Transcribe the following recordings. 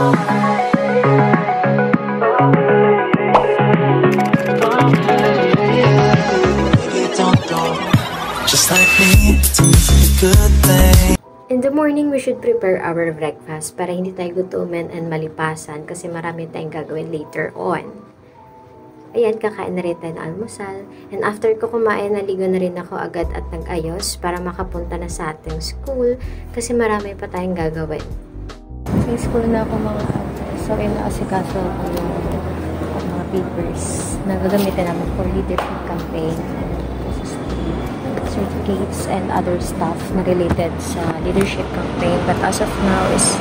In the morning, we should prepare our breakfast para hindi tayo gutumin and malipasan kasi marami tayong gagawin later on. Ayan, kakain na rin tayo ng almusal. And after ko kumain, naligo na rin ako agad at nag-ayos para makapunta na sa ating school kasi marami pa tayong gagawin. Sa school na ako mga ate. So, inaasikaso ako ng mga papers na gagamitin namin for leadership campaign. Certificates and other stuff na related sa leadership campaign. But as of now is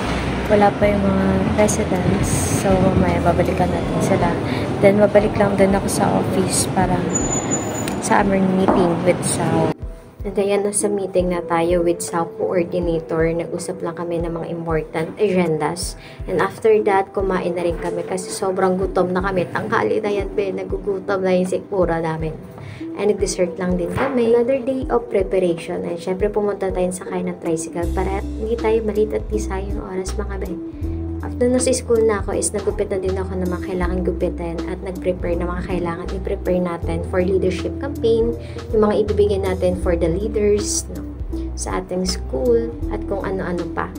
wala pa yung mga residents. So, mamaya babalikan natin sila. Then, mabalik lang din ako sa office para sa aming meeting with SAO. And ayan, nasa meeting na tayo with SAO coordinator. Nag-usap lang kami ng mga important agendas. And after that, kumain na rin kami kasi sobrang gutom na kami. Tanghali na yan, be. Nagugutom na yung sikmura namin. And nag-dessert lang din kami. Another day of preparation. And syempre pumunta tayo sa kain ng tricycle para hindi tayo malit at di sayang oras mga be. After na sa school na ako is nagupitan din ako ng mga kailangan gupitin at nag-prepare ng mga kailangan i-prepare natin for leadership campaign. Yung mga ibibigay natin for the leaders no, sa ating school at kung ano-ano pa.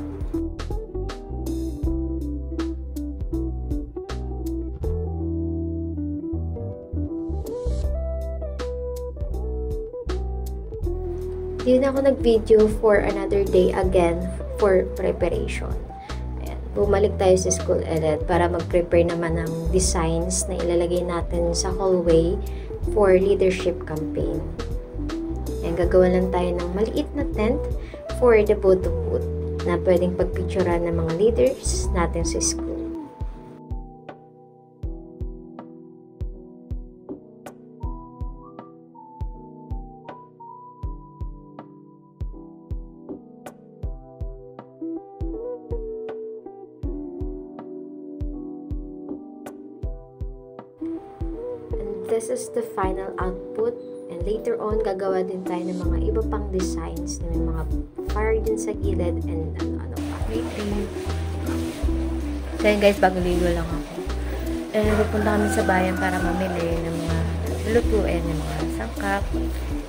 Hindi na ako nag-video for another day again for preparation. Ayan. Bumalik tayo sa school edit para mag-prepare naman ng designs na ilalagay natin sa hallway for leadership campaign. Ayan, gagawa lang tayo ng maliit na tent for the photo booth na pwedeng pagpicturean ng mga leaders natin sa school. This is the final output and later on gagawa din tayo ng mga iba pang designs na may mga fire din sa gilid and ano pa. So yun guys, bago ligo lang ako. Pupunta kami sa bayan para mamili ng mga lutuin, ng mga sangkap,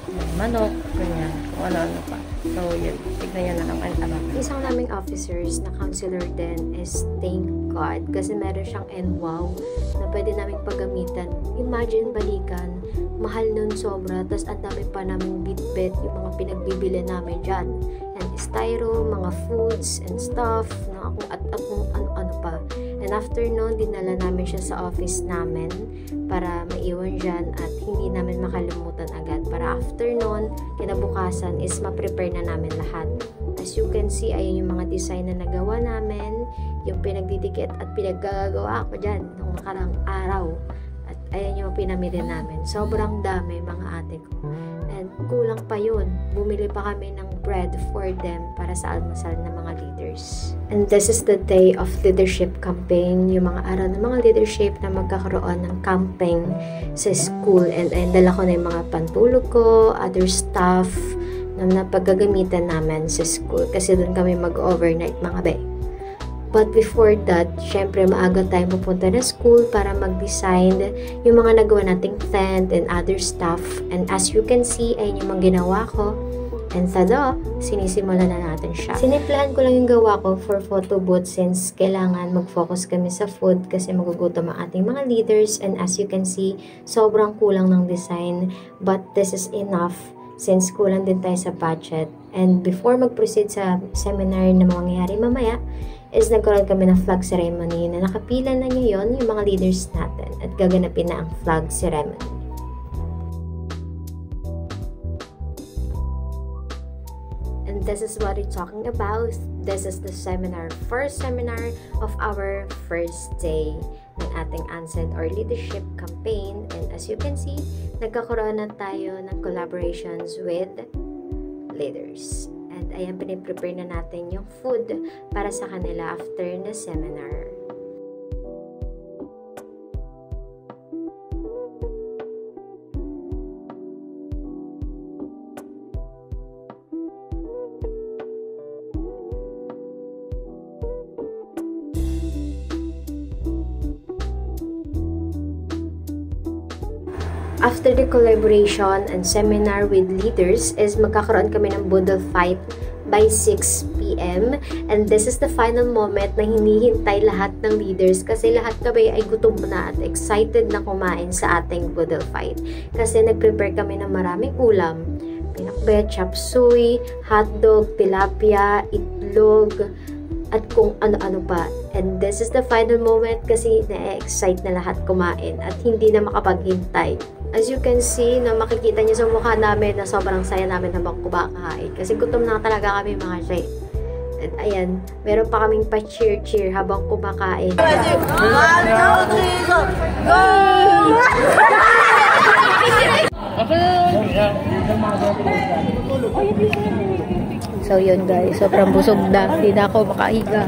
ng manok, ganyan, kung ano-ano pa. So yun, tignan nyo na lang ang tama. Isang naming officers na counselor din is thank God kasi meron siyang NWOW na pwede namin paggamitan. Imagine, balikan, mahal nun sobra, tapos ang dami pa namin bit-bit yung mga pinagbibili namin dyan. And styro, mga foods and stuff, na at kung ano-ano pa. And after nun, dinala namin siya sa office namin para maiwan dyan at hindi namin makalimutan agad. Para after nun, kinabukasan is ma-prepare na namin lahat. As you can see, ayun yung mga design na nagawa namin, yung pinagdidikit at pinaggagawa ko dyan nung nakarang araw. At ayan yung pinamili namin. Sobrang dami mga ate ko. And kulang pa yun. Bumili pa kami ng bread for them para sa almusal ng mga leaders. And this is the day of leadership campaign. Yung mga araw ng mga leadership na magkakaroon ng camping sa school. And dala ko na yung mga pantulog ko, other stuff na paggagamitan namin sa school. Kasi doon kami mag-overnight mga be. But before that, syempre maaga tayo pupunta na school para mag-design yung mga nagawa nating tent and other stuff. And as you can see, ayun yung mga ginawa ko. And tada, sinisimulan na natin siya. Sinimplahan ko lang yung gawa ko for photo booth since kailangan mag-focus kami sa food kasi magugutom ang ating mga leaders. And as you can see, sobrang kulang ng design. But this is enough since kulang din tayo sa budget. And before mag-proceed sa seminar na mangyayari mamaya, is nagkaroon kami ng flag ceremony na nakapila na ngayon yung mga leaders natin at gaganapin na ang flag ceremony. And this is what we're talking about. This is the seminar, first seminar of our first day ng ating ANSED or leadership campaign. And as you can see, nagkakaroon na tayo ng collaborations with leaders. And ayan, piniprepare na natin yung food para sa kanila after na seminar. After the collaboration and seminar with leaders is magkakaroon kami ng Boodle fight by 6 p.m. And this is the final moment na hinihintay lahat ng leaders kasi lahat kami ay gutom na at excited na kumain sa ating Boodle fight. Kasi nag-prepare kami ng maraming ulam. Pinakbet, chop suey, hotdog, tilapia, itlog, at kung ano-ano pa. And this is the final moment kasi na-excite na lahat kumain at hindi na makapaghintay. As you can see, na makikita niyo sa mukha namin na sobrang saya namin habang kumakain. Kasi gutom na talaga kami mga shay. At ayan, meron pa kaming pa-cheer-cheer habang kumakain. So yun guys, sobrang busog na. Hindi na ako makahiga.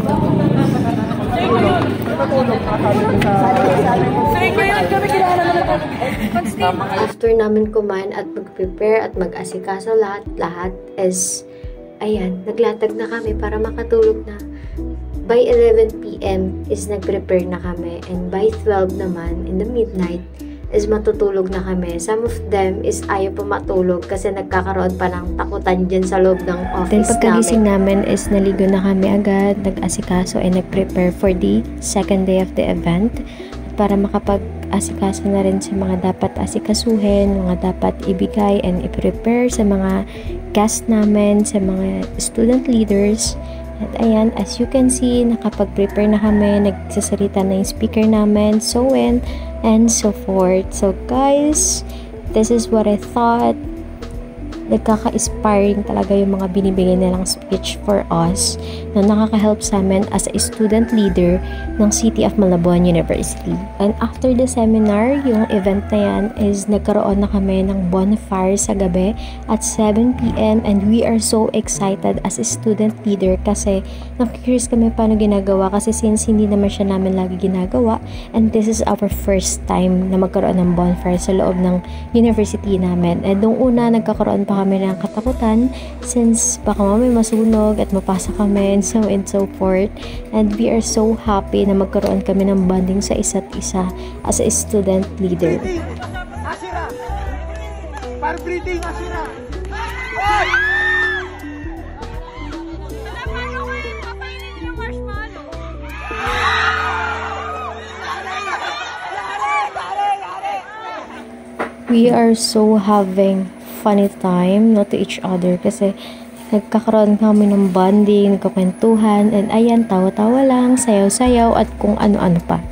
After namin kumain at mag-prepare at mag-asikaso lahat is, ayan, naglatag na kami para makatulog na. By 11 p.m. is nag-prepare na kami, and by 12 naman, in the midnight, is matutulog na kami. Some of them is ayaw pa matulog kasi nagkakaroon pa ng takutan dyan sa loob ng office Then pagkagising namin is naligo na kami agad, nag-asikaso and nag-prepare for the second day of the event para makapag-asikaso na rin sa mga dapat asikasuhin, mga dapat ibigay and i-prepare sa mga guests namin, sa mga student leaders. At ayan, as you can see, nakapag-prepare na kami, nagsasalita na yung speaker namin, so and so forth. So guys, this is what I thought. Nagkaka-inspiring talaga yung mga binibigay nilang speech for us na nakaka-help sa amin as a student leader ng City of Malabon University. And after the seminar, yung event na yan is nagkaroon na kami ng bonfire sa gabi at 7 p.m. and we are so excited as a student leader kasi na-curious kami paano ginagawa kasi since hindi naman siya namin lagi ginagawa, and this is our first time na magkaroon ng bonfire sa loob ng university namin. And nung una, nagkakaroon pa kami ng katakutan since baka mamay masunog at mapasa kami and so forth. And we are so happy na magkaroon kami ng bonding sa isa't isa as a student leader. Asira! Par breathing, Asira! We are so having funny time not to each other kasi nagkakaroon kami ng bonding, nagkakwentuhan, and ayan, tawa-tawa lang, sayaw-sayaw at kung ano-ano pa.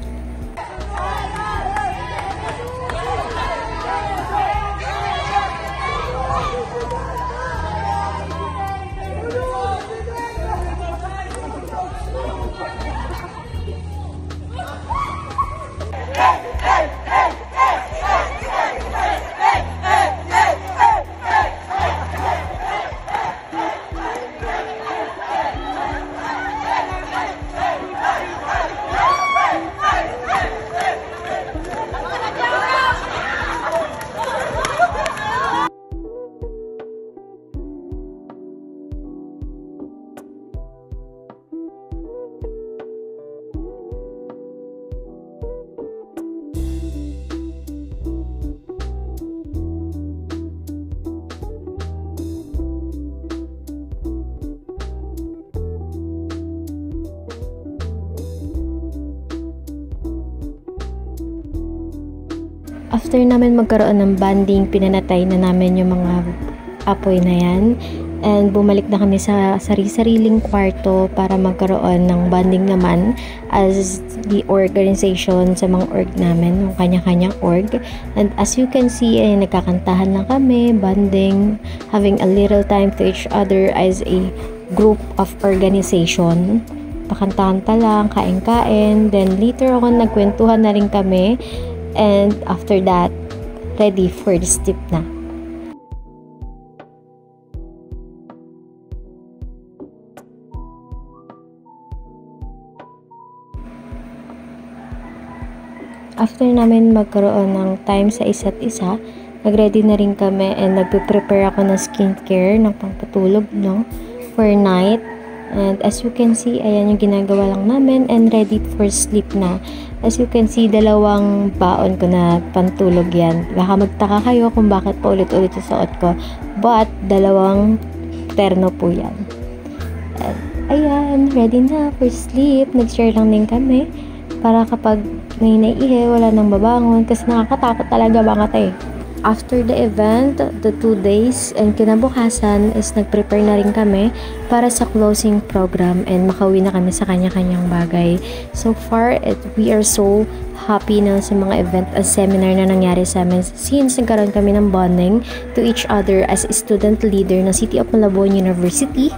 After namin magkaroon ng bonding, pinanatay na namin yung mga apoy na yan. And bumalik na kami sa sari-sariling kwarto para magkaroon ng bonding naman as the organization sa mga org namin, yung kanya-kanyang org. And as you can see, ay nagkakantahan lang kami, bonding, having a little time to each other as a group of organization. Pakanta-kanta lang, kain-kain. Then later on, nagkwentuhan na rin kami. And after that, ready for the step na. After namin magkaroon ng time sa isa't isa, nag-ready na rin kami and nagpe-prepare ako ng skincare ng pangpatulog, no, for night. And as you can see, ayan yung ginagawa lang namin and ready for sleep na. As you can see, dalawang baon ko na pantulog yan. Baka magtaka kayo kung bakit pa ulit-ulit yung suot ko. But, dalawang terno po yan. And, ayan, ready na for sleep. Nag-share lang din kami para kapag may naiihi, wala nang babangon kasi nakakatakot talaga bangat eh. After the event, the 2 days and kinabukasan is nag-prepare na rin kami para sa closing program and makauwi na kami sa kanya-kanyang bagay. So far, we are so happy na sa mga event at seminar na nangyari sa amin since nagkaroon kami ng bonding to each other as a student leader ng City of Malabon University,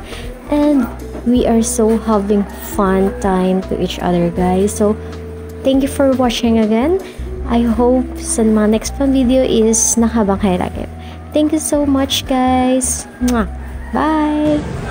and we are so having fun time to each other, guys. So, thank you for watching again. I hope sa mga next pang video is nakahabang kayo lagi. Thank you so much, guys. Mwah! Bye!